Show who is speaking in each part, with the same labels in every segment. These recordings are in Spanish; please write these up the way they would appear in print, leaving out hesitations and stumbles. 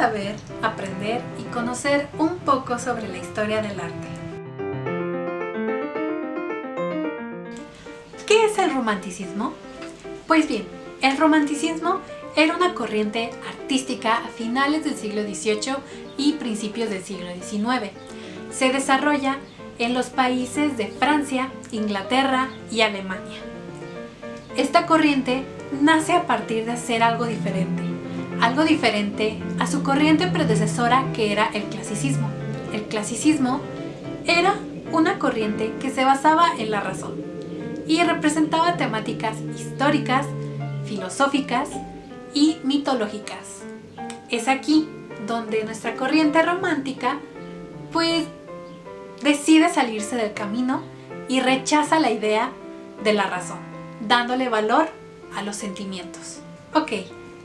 Speaker 1: vamos a ver, aprender y conocer un poco sobre la historia del arte. ¿Qué es el romanticismo? Pues bien, el romanticismo era una corriente artística a finales del siglo XVIII y principios del siglo XIX. Se desarrolla en los países de Francia, Inglaterra y Alemania. Esta corriente nace a partir de hacer algo diferente a su corriente predecesora, que era el clasicismo. El clasicismo era una corriente que se basaba en la razón y representaba temáticas históricas, filosóficas y mitológicas. Es aquí donde nuestra corriente romántica pues decide salirse del camino y rechaza la idea de la razón, dándole valor a los sentimientos. Ok,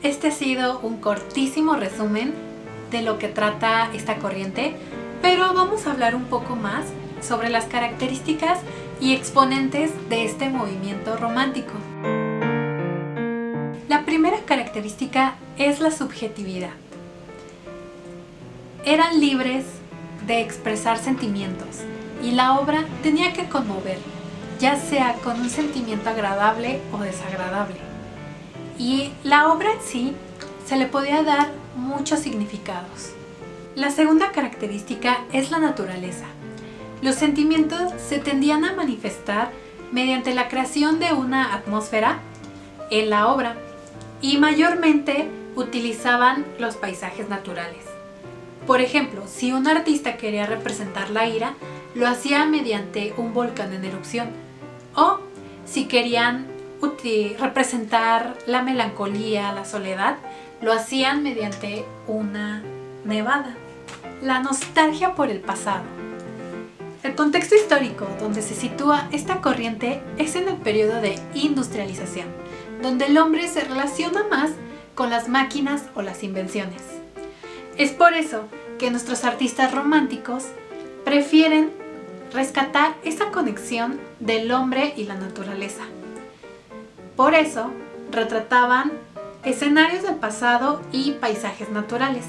Speaker 1: este ha sido un cortísimo resumen de lo que trata esta corriente, pero vamos a hablar un poco más sobre las características y exponentes de este movimiento romántico. La primera característica es la subjetividad. Eran libres de expresar sentimientos y la obra tenía que conmover, ya sea con un sentimiento agradable o desagradable. Y la obra en sí se le podía dar muchos significados. La segunda característica es la naturaleza. Los sentimientos se tendían a manifestar mediante la creación de una atmósfera en la obra y mayormente utilizaban los paisajes naturales. Por ejemplo, si un artista quería representar la ira, lo hacía mediante un volcán en erupción, o si querían representar la melancolía, la soledad, lo hacían mediante una nevada. La nostalgia por el pasado. El contexto histórico donde se sitúa esta corriente es en el periodo de industrialización, donde el hombre se relaciona más con las máquinas o las invenciones. Es por eso que nuestros artistas románticos prefieren rescatar esa conexión del hombre y la naturaleza. Por eso retrataban escenarios del pasado y paisajes naturales.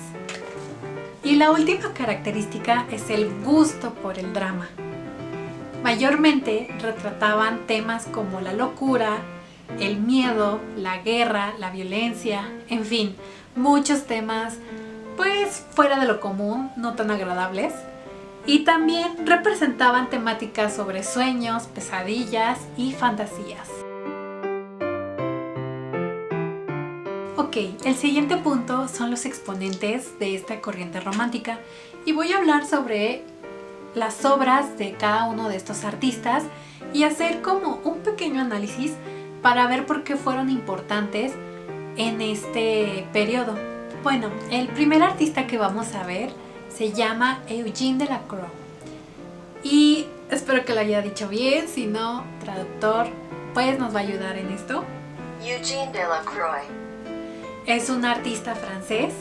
Speaker 1: Y la última característica es el gusto por el drama. Mayormente retrataban temas como la locura, el miedo, la guerra, la violencia, en fin, muchos temas pues fuera de lo común, no tan agradables. Y también representaban temáticas sobre sueños, pesadillas y fantasías. Ok, el siguiente punto son los exponentes de esta corriente romántica y voy a hablar sobre las obras de cada uno de estos artistas y hacer como un pequeño análisis para ver por qué fueron importantes en este periodo. Bueno, el primer artista que vamos a ver se llama Eugene Delacroix y espero que lo haya dicho bien, si no, traductor pues nos va a ayudar en esto.
Speaker 2: Eugene Delacroix
Speaker 1: es un artista francés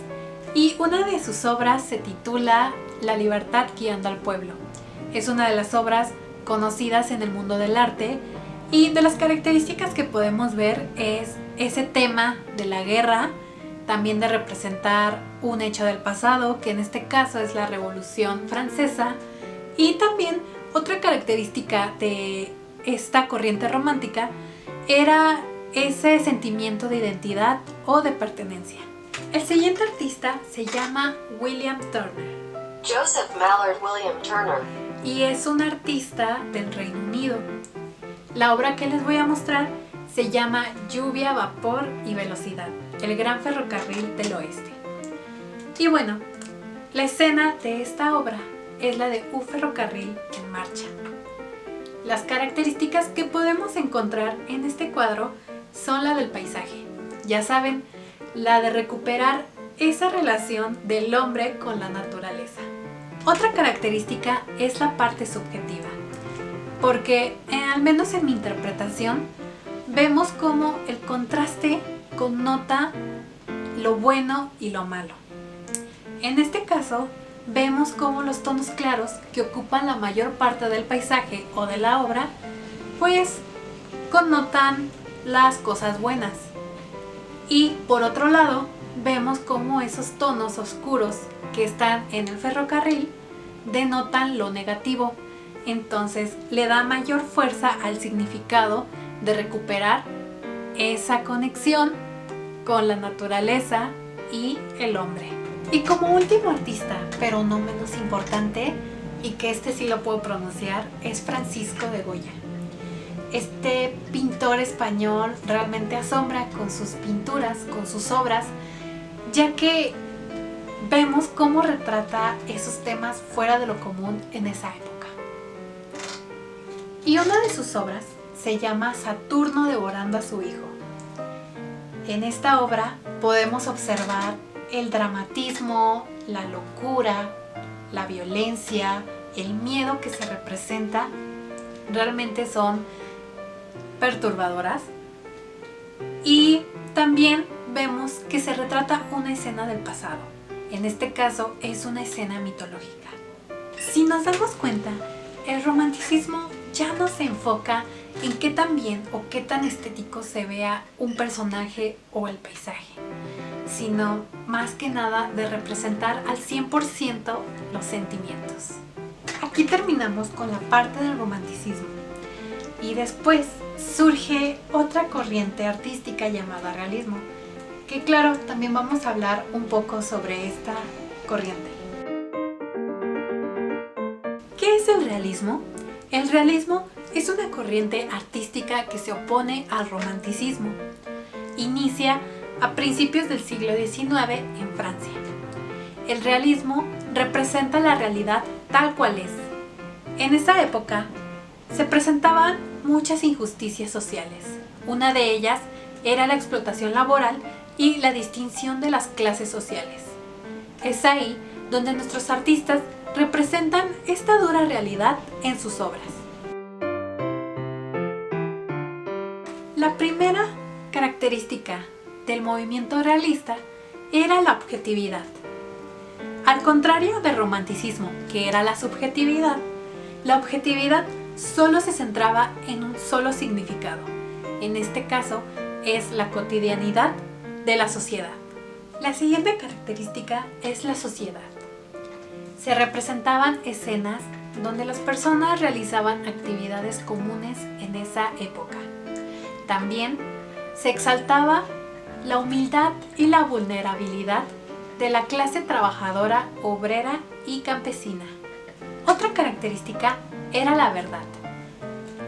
Speaker 1: y una de sus obras se titula La libertad guiando al pueblo. Es una de las obras conocidas en el mundo del arte y de las características que podemos ver es ese tema de la guerra, también de representar un hecho del pasado, que en este caso es la Revolución Francesa, y también otra característica de esta corriente romántica era ese sentimiento de identidad o de pertenencia. El siguiente artista se llama William Turner.
Speaker 2: Joseph Mallard William Turner
Speaker 1: Y es un artista del Reino Unido. La obra que les voy a mostrar se llama Lluvia, Vapor y Velocidad, el gran ferrocarril del oeste. Y bueno, la escena de esta obra es la de un ferrocarril en marcha. Las características que podemos encontrar en este cuadro son la del paisaje. Ya saben, la de recuperar esa relación del hombre con la naturaleza. Otra característica es la parte subjetiva, porque al menos en mi interpretación vemos cómo el contraste connota lo bueno y lo malo. En este caso vemos cómo los tonos claros que ocupan la mayor parte del paisaje o de la obra pues connotan las cosas buenas, y por otro lado vemos cómo esos tonos oscuros que están en el ferrocarril denotan lo negativo. Entonces le da mayor fuerza al significado de recuperar esa conexión con la naturaleza y el hombre. Y como último artista, pero no menos importante, y que este sí lo puedo pronunciar, es Francisco de Goya. Este pintor español realmente asombra con sus pinturas, con sus obras, ya que vemos cómo retrata esos temas fuera de lo común en esa época. Y una de sus obras se llama Saturno devorando a su hijo. En esta obra podemos observar el dramatismo, la locura, la violencia, el miedo que se representa. Realmente son perturbadoras. Y también vemos que se retrata una escena del pasado. En este caso es una escena mitológica. Si nos damos cuenta, el romanticismo ya no se enfoca en qué tan bien o qué tan estético se vea un personaje o el paisaje, sino más que nada de representar al 100% los sentimientos. Aquí terminamos con la parte del romanticismo y después surge otra corriente artística llamada realismo, que claro, también vamos a hablar un poco sobre esta corriente. ¿Qué es el realismo? El realismo es una corriente artística que se opone al romanticismo. Inicia a principios del siglo XIX en Francia. El realismo representa la realidad tal cual es. En esa época se presentaban muchas injusticias sociales. Una de ellas era la explotación laboral y la distinción de las clases sociales. Es ahí donde nuestros artistas representan esta dura realidad en sus obras. La primera característica del movimiento realista era la objetividad. Al contrario del romanticismo, que era la subjetividad, la objetividad solo se centraba en un solo significado. En este caso es la cotidianidad de la sociedad. La siguiente característica es la sociedad. Se representaban escenas donde las personas realizaban actividades comunes en esa época. También se exaltaba la humildad y la vulnerabilidad de la clase trabajadora, obrera y campesina. Otra característica era la verdad.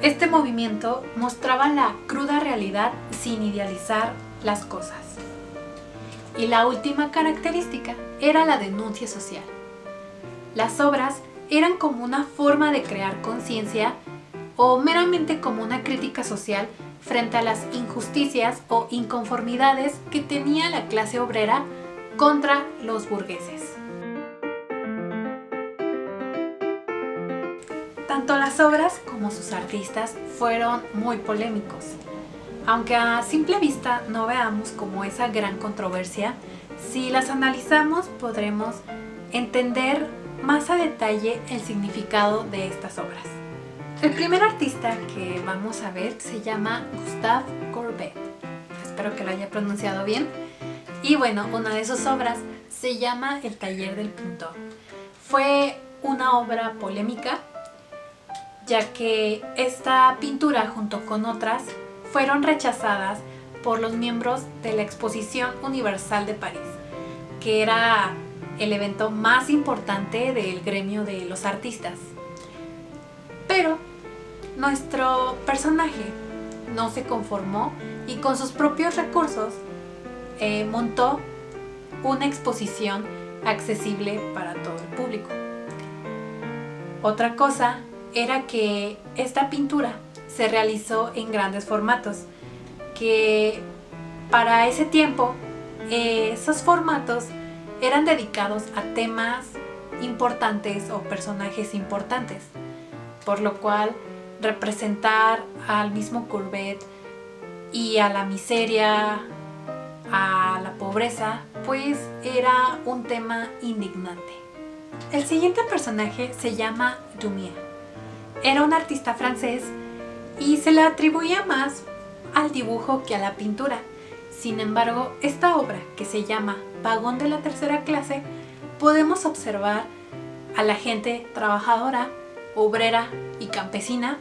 Speaker 1: Este movimiento mostraba la cruda realidad sin idealizar las cosas. Y la última característica era la denuncia social. Las obras eran como una forma de crear conciencia o meramente como una crítica social frente a las injusticias o inconformidades que tenía la clase obrera contra los burgueses. Tanto las obras como sus artistas fueron muy polémicos. Aunque a simple vista no veamos como esa gran controversia, si las analizamos podremos entender más a detalle el significado de estas obras. El primer artista que vamos a ver se llama Gustave Courbet. Espero que lo haya pronunciado bien. Y bueno, una de sus obras se llama El taller del pintor. Fue una obra polémica, ya que esta pintura junto con otras fueron rechazadas por los miembros de la Exposición Universal de París, que era el evento más importante del gremio de los artistas. Pero nuestro personaje no se conformó y con sus propios recursos montó una exposición accesible para todo el público. Otra cosa era que esta pintura se realizó en grandes formatos, que para ese tiempo esos formatos eran dedicados a temas importantes o personajes importantes, por lo cual representar al mismo Courbet y a la miseria, a la pobreza, pues era un tema indignante. El siguiente personaje se llama Daumier. Era un artista francés y se le atribuía más al dibujo que a la pintura. Sin embargo, esta obra, que se llama Vagón de la tercera clase, podemos observar a la gente trabajadora, obrera y campesina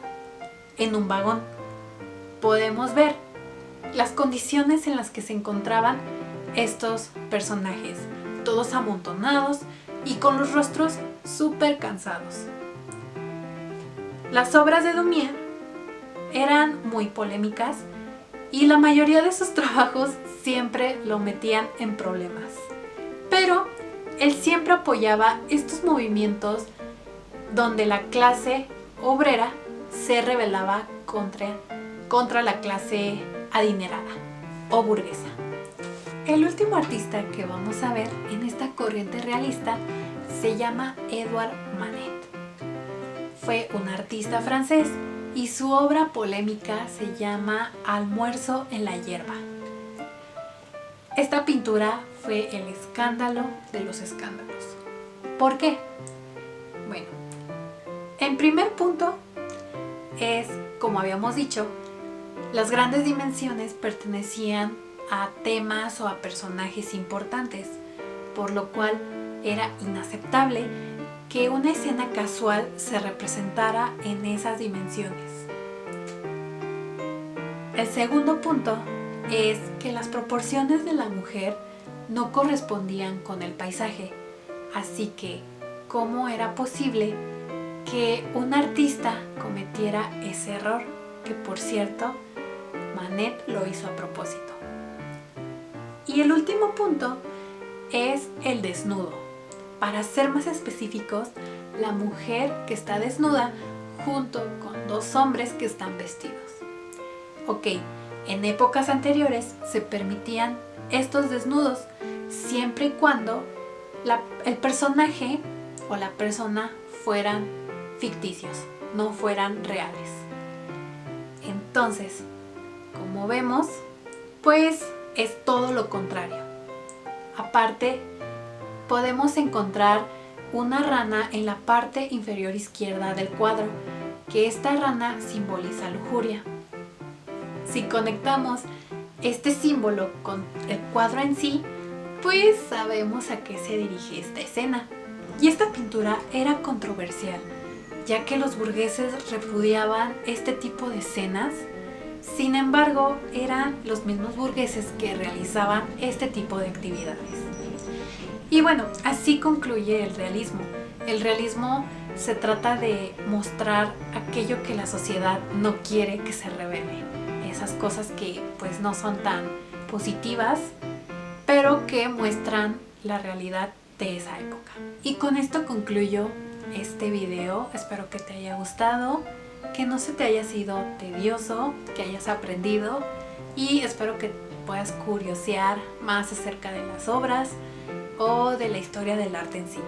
Speaker 1: en un vagón. Podemos ver las condiciones en las que se encontraban estos personajes, todos amontonados y con los rostros súper cansados. Las obras de Daumier eran muy polémicas y la mayoría de sus trabajos siempre lo metían en problemas. Pero él siempre apoyaba estos movimientos donde la clase obrera se rebelaba contra la clase adinerada o burguesa. El último artista que vamos a ver en esta corriente realista se llama Edouard Manet. Fue un artista francés y su obra polémica se llama Almuerzo en la hierba. Esta pintura fue el escándalo de los escándalos. ¿Por qué? Bueno, en primer punto es, como habíamos dicho, las grandes dimensiones pertenecían a temas o a personajes importantes, por lo cual era inaceptable que una escena casual se representara en esas dimensiones. El segundo punto es que las proporciones de la mujer no correspondían con el paisaje, así que ¿cómo era posible que un artista cometiera ese error? Que por cierto, Manet lo hizo a propósito. Y el último punto es el desnudo. Para ser más específicos, la mujer que está desnuda junto con dos hombres que están vestidos. Ok, en épocas anteriores se permitían estos desnudos siempre y cuando el personaje o la persona fueran ficticios, no fueran reales. Entonces, como vemos, pues es todo lo contrario. Aparte, podemos encontrar una rana en la parte inferior izquierda del cuadro, que esta rana simboliza lujuria. Si conectamos este símbolo con el cuadro en sí, pues sabemos a qué se dirige esta escena. Y esta pintura era controversial, ya que los burgueses repudiaban este tipo de escenas. Sin embargo, eran los mismos burgueses que realizaban este tipo de actividades. Y bueno, así concluye el realismo. El realismo se trata de mostrar aquello que la sociedad no quiere que se revele. Esas cosas que pues no son tan positivas, pero que muestran la realidad de esa época. Y con esto concluyo este video. Espero que te haya gustado, que no se te haya sido tedioso, que hayas aprendido y espero que puedas curiosear más acerca de las obras o de la historia del arte en sí.